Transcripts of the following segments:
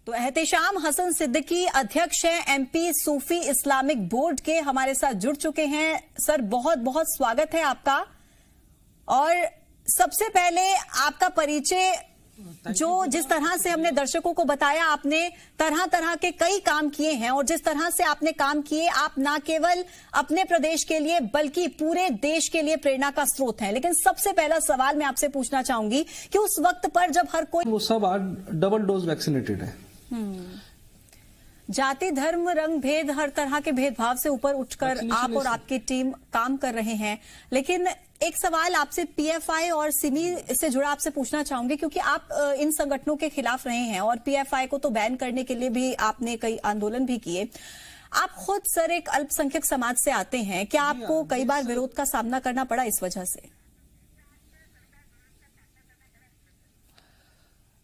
तो एहतेशाम हसन सिद्दीकी अध्यक्ष हैं एमपी सूफी इस्लामिक बोर्ड के, हमारे साथ जुड़ चुके हैं। सर बहुत बहुत स्वागत है आपका। और सबसे पहले आपका परिचय, जो जिस तरह से हमने दर्शकों को बताया, आपने तरह तरह के कई काम किए हैं और जिस तरह से आपने काम किए, आप न केवल अपने प्रदेश के लिए बल्कि पूरे देश के लिए प्रेरणा का स्रोत हैं। लेकिन सबसे पहला सवाल मैं आपसे पूछना चाहूंगी कि उस वक्त पर जब हर कोई, वो सब आज डबल डोज वैक्सीनेटेड है, जाति धर्म रंग भेद हर तरह के भेदभाव से ऊपर उठकर आप और आपकी टीम काम कर रहे हैं। लेकिन एक सवाल आपसे पीएफआई और सिमी से जुड़ा आपसे पूछना चाहूंगी, क्योंकि आप इन संगठनों के खिलाफ रहे हैं और पीएफआई को तो बैन करने के लिए भी आपने कई आंदोलन भी किए। आप खुद सर एक अल्पसंख्यक समाज से आते हैं, क्या आपको कई बार विरोध का सामना करना पड़ा इस वजह से?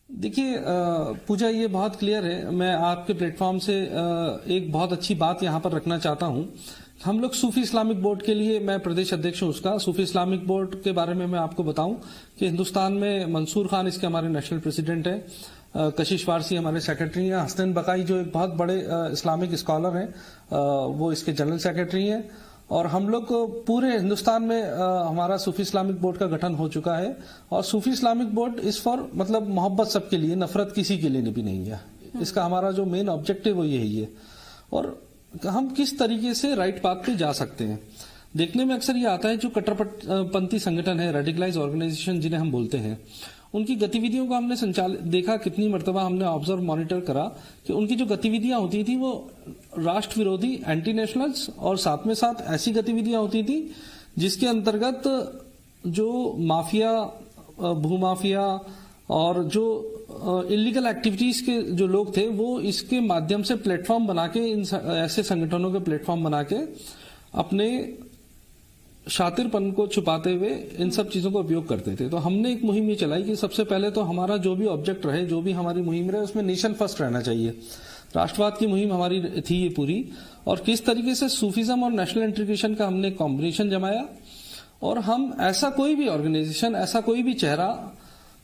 देखिए पूजा, ये बहुत क्लियर है। मैं आपके प्लेटफॉर्म से एक बहुत अच्छी बात यहाँ पर रखना चाहता हूँ। हम लोग सूफी इस्लामिक बोर्ड के लिए, मैं प्रदेश अध्यक्ष हूँ उसका। सूफी इस्लामिक बोर्ड के बारे में मैं आपको बताऊं कि हिंदुस्तान में मंसूर खान इसके हमारे नेशनल प्रेसिडेंट हैं, कशिश वारसी हमारे सेक्रेटरी हैं, हसनैन बकाई जो एक बहुत बड़े इस्लामिक स्कॉलर हैं वो इसके जनरल सेक्रेटरी हैं। और हम लोग पूरे हिंदुस्तान में हमारा सूफी इस्लामिक बोर्ड का गठन हो चुका है। और सूफी इस्लामिक बोर्ड इस फॉर मतलब मोहब्बत सबके लिए, नफरत किसी के लिए भी नहीं है। इसका हमारा जो मेन ऑब्जेक्टिव वो यही है। और हम किस तरीके से राइट पाथ पे जा सकते हैं, देखने में अक्सर ये आता है जो कट्टरपंथी संगठन है, रेडिकलाइज ऑर्गेनाइजेशन जिन्हें हम बोलते हैं, उनकी गतिविधियों को हमने देखा, कितनी मर्तबा हमने ऑब्जर्व मॉनिटर करा कि उनकी जो गतिविधियां होती थी वो राष्ट्र विरोधी, एंटी नेशनल्स, और साथ में साथ ऐसी गतिविधियां होती थी जिसके अंतर्गत जो माफिया, भूमाफिया और जो इलीगल एक्टिविटीज के जो लोग थे वो इसके माध्यम से प्लेटफॉर्म बना के, इन ऐसे संगठनों के प्लेटफॉर्म बना के अपने शातिरपन को छुपाते हुए इन सब चीजों का उपयोग करते थे। तो हमने एक मुहिम ये चलाई कि सबसे पहले तो हमारा जो भी ऑब्जेक्ट रहे, जो भी हमारी मुहिम रहे, उसमें नेशन फर्स्ट रहना चाहिए। राष्ट्रवाद की मुहिम हमारी थी ये पूरी। और किस तरीके से सूफिज्म और नेशनल इंटीग्रेशन का हमने कॉम्बिनेशन जमाया। और हम ऐसा कोई भी ऑर्गेनाइजेशन, ऐसा कोई भी चेहरा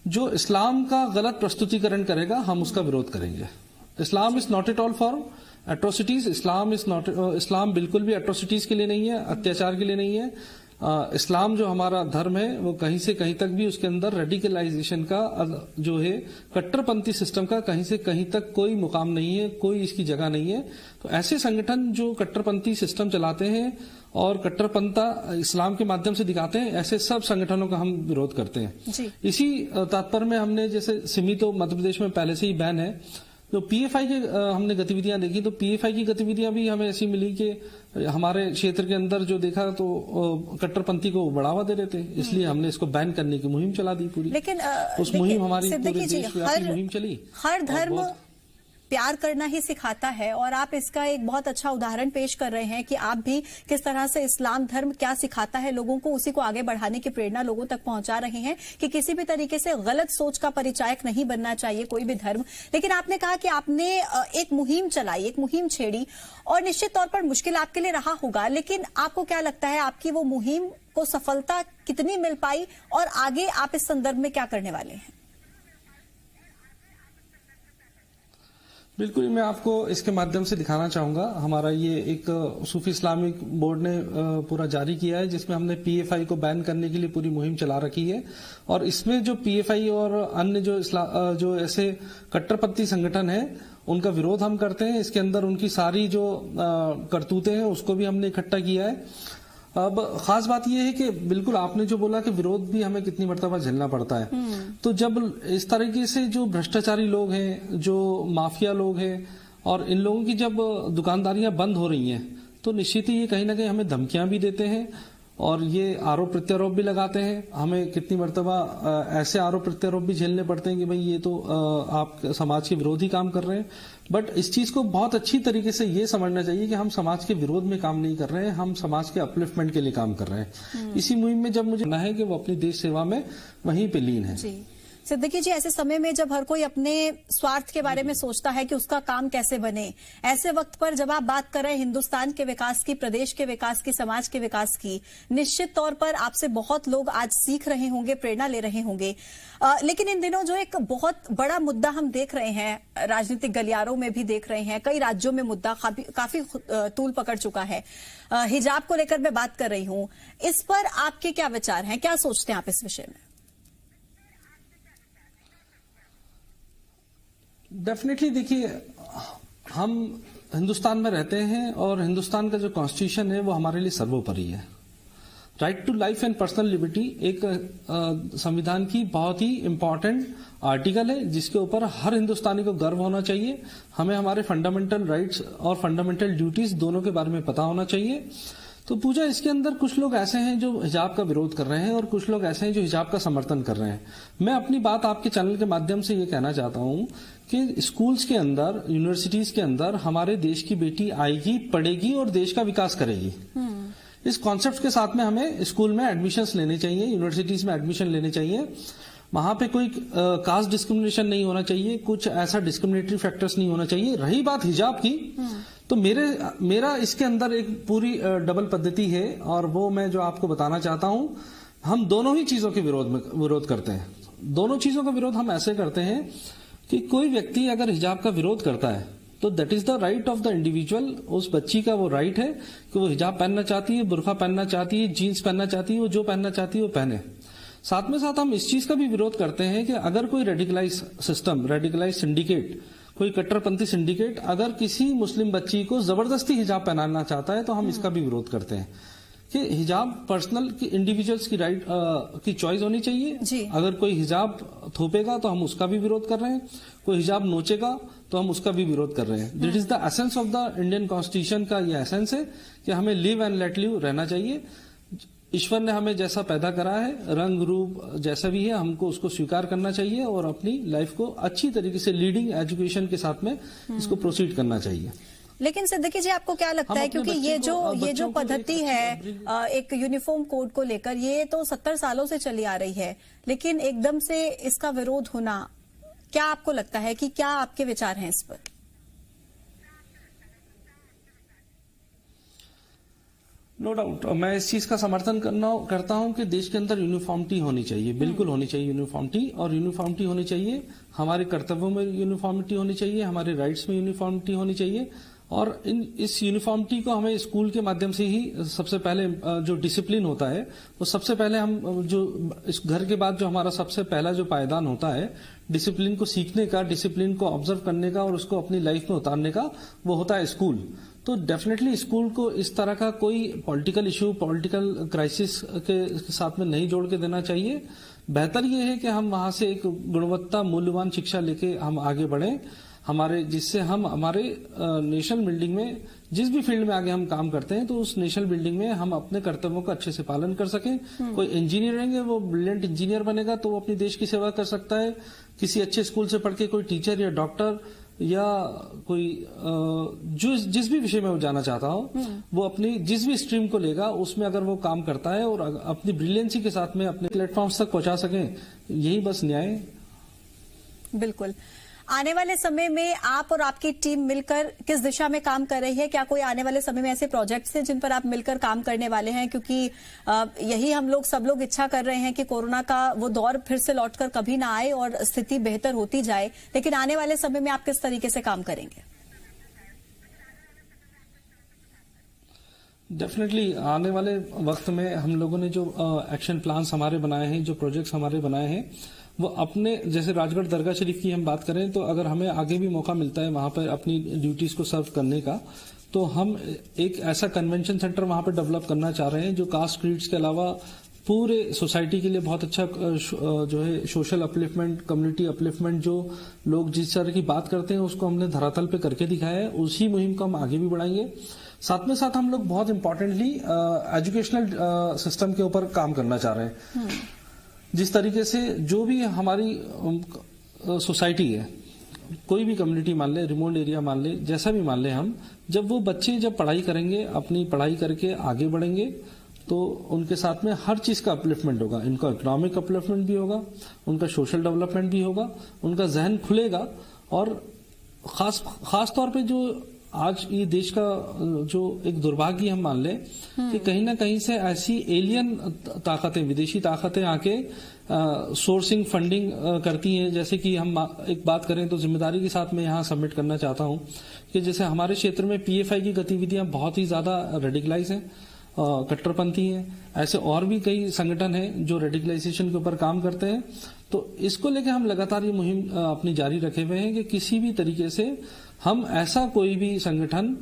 जो इस्लाम का गलत प्रस्तुतिकरण करेगा, हम उसका विरोध करेंगे। Islam is not at all for atrocities. Islam बिल्कुल भी एट्रोसिटीज के लिए नहीं है, अत्याचार के लिए नहीं है। इस्लाम जो हमारा धर्म है वो कहीं से कहीं तक भी उसके अंदर रेडिकलाइजेशन का जो है, कट्टरपंथी सिस्टम का कहीं से कहीं तक कोई मुकाम नहीं है, कोई इसकी जगह नहीं है। तो ऐसे संगठन जो कट्टरपंथी सिस्टम चलाते हैं और कट्टरपंथा इस्लाम के माध्यम से दिखाते हैं, ऐसे सब संगठनों का हम विरोध करते हैं। इसी तात्पर्य में हमने, जैसे सिमी तो मध्य प्रदेश में पहले से ही बैन है, तो पीएफआई के हमने गतिविधियां देखी तो पीएफआई की गतिविधियां भी हमें ऐसी मिली कि हमारे क्षेत्र के अंदर जो देखा तो कट्टरपंथी को बढ़ावा दे रहे थे, इसलिए हमने इसको बैन करने की मुहिम चला दी पूरी। लेकिन उस मुहिम हमारी पूरे देशव्यापी मुहिम चली। हर धर्म प्यार करना ही सिखाता है और आप इसका एक बहुत अच्छा उदाहरण पेश कर रहे हैं कि आप भी किस तरह से इस्लाम धर्म क्या सिखाता है लोगों को, उसी को आगे बढ़ाने की प्रेरणा लोगों तक पहुंचा रहे हैं कि किसी भी तरीके से गलत सोच का परिचायक नहीं बनना चाहिए कोई भी धर्म। लेकिन आपने कहा कि आपने एक मुहिम चलाई, एक मुहिम छेड़ी और निश्चित तौर पर मुश्किल आपके लिए रहा होगा, लेकिन आपको क्या लगता है आपकी वो मुहिम को सफलता कितनी मिल पाई और आगे आप इस संदर्भ में क्या करने वाले हैं? बिल्कुल, मैं आपको इसके माध्यम से दिखाना चाहूंगा। हमारा ये एक सूफी इस्लामिक बोर्ड ने पूरा जारी किया है, जिसमें हमने पीएफआई को बैन करने के लिए पूरी मुहिम चला रखी है। और इसमें जो पीएफआई और अन्य जो ऐसे कट्टरपंथी संगठन है उनका विरोध हम करते हैं। इसके अंदर उनकी सारी जो करतूतें हैं उसको भी हमने इकट्ठा किया है। अब खास बात यह है कि बिल्कुल आपने जो बोला कि विरोध भी हमें कितनी मर्तबा झेलना पड़ता है। तो जब इस तरीके से जो भ्रष्टाचारी लोग हैं, जो माफिया लोग हैं, और इन लोगों की जब दुकानदारियां बंद हो रही हैं, तो निश्चित ही ये कहीं ना कहीं हमें धमकियां भी देते हैं और ये आरोप प्रत्यारोप भी लगाते हैं। हमें कितनी मर्तबा ऐसे आरोप प्रत्यारोप भी झेलने पड़ते हैं कि भाई ये तो आप समाज के विरोधी काम कर रहे हैं। बट इस चीज को बहुत अच्छी तरीके से ये समझना चाहिए कि हम समाज के विरोध में काम नहीं कर रहे हैं, हम समाज के अपलिफ्टमेंट के लिए काम कर रहे हैं। इसी मुहिम में जब मुझे ना है कि वो अपनी देश सेवा में वहीं पे लीन है। सिद्दीकी जी, ऐसे समय में जब हर कोई अपने स्वार्थ के बारे में सोचता है कि उसका काम कैसे बने, ऐसे वक्त पर जब आप बात कर रहे हैं हिंदुस्तान के विकास की, प्रदेश के विकास की, समाज के विकास की, निश्चित तौर पर आपसे बहुत लोग आज सीख रहे होंगे, प्रेरणा ले रहे होंगे। लेकिन इन दिनों जो एक बहुत बड़ा मुद्दा हम देख रहे हैं, राजनीतिक गलियारों में भी देख रहे हैं, कई राज्यों में मुद्दा काफी तूल पकड़ चुका है। हिजाब को लेकर मैं बात कर रही हूं, इस पर आपके क्या विचार हैं, क्या सोचते हैं आप इस विषय में? डेफिनेटली देखिए, हम हिंदुस्तान में रहते हैं और हिंदुस्तान का जो कॉन्स्टिट्यूशन है वो हमारे लिए सर्वोपरि है। Right to life and personal liberty एक संविधान की बहुत ही इंपॉर्टेंट आर्टिकल है जिसके ऊपर हर हिंदुस्तानी को गर्व होना चाहिए। हमें हमारे फंडामेंटल राइट्स और फंडामेंटल ड्यूटीज दोनों के बारे में पता होना चाहिए। तो पूजा, इसके अंदर कुछ लोग ऐसे हैं जो हिजाब का विरोध कर रहे हैं और कुछ लोग ऐसे हैं जो हिजाब का समर्थन कर रहे हैं। मैं अपनी बात आपके चैनल के माध्यम से ये कहना चाहता हूं कि स्कूल्स के अंदर, यूनिवर्सिटीज के अंदर हमारे देश की बेटी आएगी, पढ़ेगी और देश का विकास करेगी। इस कॉन्सेप्ट के साथ में हमें स्कूल में एडमिशन्स लेने चाहिए, यूनिवर्सिटीज में एडमिशन लेने चाहिए। वहां पे कोई कास्ट डिस्क्रिमिनेशन नहीं होना चाहिए, कुछ ऐसा डिस्क्रिमिनेटरी फैक्टर्स नहीं होना चाहिए। रही बात हिजाब की, तो मेरा इसके अंदर एक पूरी डबल पद्धति है और वो मैं जो आपको बताना चाहता हूं, हम दोनों ही चीजों के विरोध करते हैं। दोनों चीजों का विरोध हम ऐसे करते हैं कि कोई व्यक्ति अगर हिजाब का विरोध करता है तो that is the right of the individual. उस बच्ची का वो राइट है कि वो हिजाब पहनना चाहती है, बुर्का पहनना चाहती है, जीन्स पहनना चाहती है, वो जो पहनना चाहती है वो पहने। साथ में साथ हम इस चीज का भी विरोध करते हैं कि अगर कोई रेडिकलाइज सिस्टम, रेडिकलाइज सिंडिकेट, कोई कट्टरपंथी सिंडिकेट अगर किसी मुस्लिम बच्ची को जबरदस्ती हिजाब पहनाना चाहता है तो हम इसका भी विरोध करते हैं कि हिजाब पर्सनल की, इंडिविजुअल्स की राइट की चॉइस होनी चाहिए। अगर कोई हिजाब थोपेगा तो हम उसका भी विरोध कर रहे हैं, कोई हिजाब नोचेगा तो हम उसका भी विरोध कर रहे हैं। This is the essence of the Indian constitution का ये एसेंस है कि हमें लिव एंड लेट लिव रहना चाहिए। ईश्वर ने हमें जैसा पैदा करा है, रंग रूप जैसा भी है, हमको उसको स्वीकार करना चाहिए और अपनी लाइफ को अच्छी तरीके से लीडिंग एजुकेशन के साथ में इसको प्रोसीड करना चाहिए। लेकिन सिद्दीकी जी, आपको क्या लगता है, क्योंकि ये जो पद्धति है एक यूनिफॉर्म कोड को लेकर, ये तो 70 सालों से चली आ रही है, लेकिन एकदम से इसका विरोध होना, क्या आपको लगता है कि क्या आपके विचार हैं इस पर? नो डाउट, मैं इस चीज का समर्थन करता हूं कि देश के अंदर यूनिफॉर्मिटी होनी चाहिए, बिल्कुल होनी चाहिए यूनिफॉर्मिटी। और यूनिफॉर्मिटी होनी चाहिए, हमारे कर्तव्यों में यूनिफॉर्मिटी होनी चाहिए, हमारे राइट्स में यूनिफॉर्मिटी होनी चाहिए। और इस यूनिफॉर्मिटी को हमें स्कूल के माध्यम से ही सबसे पहले जो डिसिप्लिन होता है वो सबसे पहले हम जो इस घर के बाद जो हमारा सबसे पहला जो पायदान होता है डिसिप्लिन को सीखने का, डिसिप्लिन को ऑब्जर्व करने का और उसको अपनी लाइफ में उतारने का, वो होता है स्कूल। तो डेफिनेटली स्कूल को इस तरह का कोई पॉलिटिकल इश्यू, पॉलिटिकल क्राइसिस के साथ में नहीं जोड़ के देना चाहिए। बेहतर ये है कि हम वहां से एक गुणवत्ता मूल्यवान शिक्षा लेके हम आगे बढ़ें, जिससे हम हमारे नेशनल बिल्डिंग में जिस भी फील्ड में आगे हम काम करते हैं तो उस नेशनल बिल्डिंग में हम अपने कर्तव्यों का अच्छे से पालन कर सकें। कोई इंजीनियर रहेंगे, वो ब्रिलियंट इंजीनियर बनेगा तो वो अपनी देश की सेवा कर सकता है। किसी अच्छे स्कूल से पढ़ के कोई टीचर या डॉक्टर या कोई जिस भी विषय में वो जाना चाहता हो, वो अपनी जिस भी स्ट्रीम को लेगा उसमें अगर वो काम करता है और अपनी ब्रिलियंसी के साथ में अपने प्लेटफॉर्म्स तक पहुंचा सकें, यही बस न्याय। बिल्कुल। आने वाले समय में आप और आपकी टीम मिलकर किस दिशा में काम कर रही है? क्या कोई आने वाले समय में ऐसे प्रोजेक्ट्स हैं जिन पर आप मिलकर काम करने वाले हैं? क्योंकि यही हम लोग सब लोग इच्छा कर रहे हैं कि कोरोना का वो दौर फिर से लौटकर कभी ना आए और स्थिति बेहतर होती जाए। लेकिन आने वाले समय में आप किस तरीके से काम करेंगे? डेफिनेटली आने वाले वक्त में हम लोगों ने जो एक्शन प्लान्स हमारे बनाए हैं, जो प्रोजेक्ट्स हमारे बनाए हैं, वो अपने, जैसे राजगढ़ दरगाह शरीफ की हम बात करें तो अगर हमें आगे भी मौका मिलता है वहां पर अपनी ड्यूटीज को सर्व करने का, तो हम एक ऐसा कन्वेंशन सेंटर वहां पर डेवलप करना चाह रहे हैं जो कास्ट क्रीड्स के अलावा पूरे सोसाइटी के लिए बहुत अच्छा जो है सोशल अपलिफ्टमेंट, कम्युनिटी अपलिफ्टमेंट, जो लोग जिस तरह की बात करते हैं उसको हमने धरातल पे करके दिखाया है। उसी मुहिम को हम आगे भी बढ़ाएंगे। साथ में साथ हम लोग बहुत इंपॉर्टेंटली एजुकेशनल सिस्टम के ऊपर काम करना चाह रहे हैं। जिस तरीके से जो भी हमारी सोसाइटी है, कोई भी कम्युनिटी मान ले, रिमोट एरिया मान ले, जैसा भी मान ले, हम जब वो बच्चे जब पढ़ाई करेंगे, अपनी पढ़ाई करके आगे बढ़ेंगे तो उनके साथ में हर चीज का अपलिफ्टमेंट होगा। इनका इकोनॉमिक अपलिफ्टमेंट भी होगा, उनका सोशल डेवलपमेंट भी होगा, उनका जहन खुलेगा। और खास तौर पे जो आज ये देश का जो एक दुर्भाग्य हम मान लें कि कहीं ना कहीं से ऐसी एलियन ताकतें, विदेशी ताकतें आके सोर्सिंग फंडिंग करती हैं। जैसे कि हम एक बात करें तो जिम्मेदारी के साथ मैं यहाँ सबमिट करना चाहता हूँ कि जैसे हमारे क्षेत्र में पीएफआई की गतिविधियां बहुत ही ज्यादा रेडिकलाइज हैं, कट्टरपंथी हैं। ऐसे और भी कई संगठन हैं जो रेडिकलाइजेशन के ऊपर काम करते हैं। तो इसको लेकर हम लगातार ये मुहिम अपनी जारी रखे हुए हैं कि किसी भी तरीके से हम ऐसा कोई भी संगठन,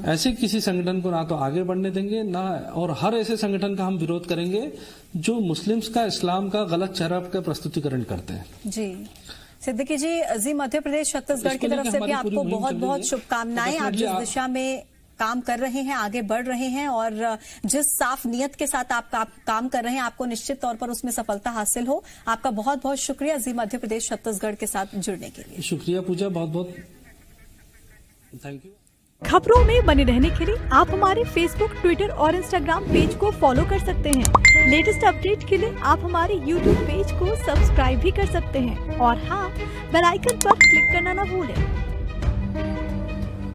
ऐसे किसी संगठन को ना तो आगे बढ़ने देंगे ना, और हर ऐसे संगठन का हम विरोध करेंगे जो मुस्लिम्स का, इस्लाम का गलत चेहरा का प्रस्तुतिकरण करते हैं। जी सिद्दीकी जी मध्य प्रदेश छत्तीसगढ़ की तरफ से भी आपको बहुत बहुत शुभकामनाएं। आप जिस दिशा में काम कर रहे हैं, आगे बढ़ रहे हैं और जिस साफ नियत के साथ आप काम कर रहे हैं, आपको निश्चित तौर पर उसमें सफलता हासिल हो। आपका बहुत बहुत शुक्रिया जी मध्य प्रदेश छत्तीसगढ़ के साथ जुड़ने के लिए। शुक्रिया पूजा, बहुत बहुत थैंक यू। खबरों में बने रहने के लिए आप हमारे फेसबुक, ट्विटर और इंस्टाग्राम पेज को फॉलो कर सकते हैं। लेटेस्ट अपडेट के लिए आप हमारे यूट्यूब पेज को सब्सक्राइब भी कर सकते हैं और हाँ, बेल आइकन पर क्लिक करना ना भूलें।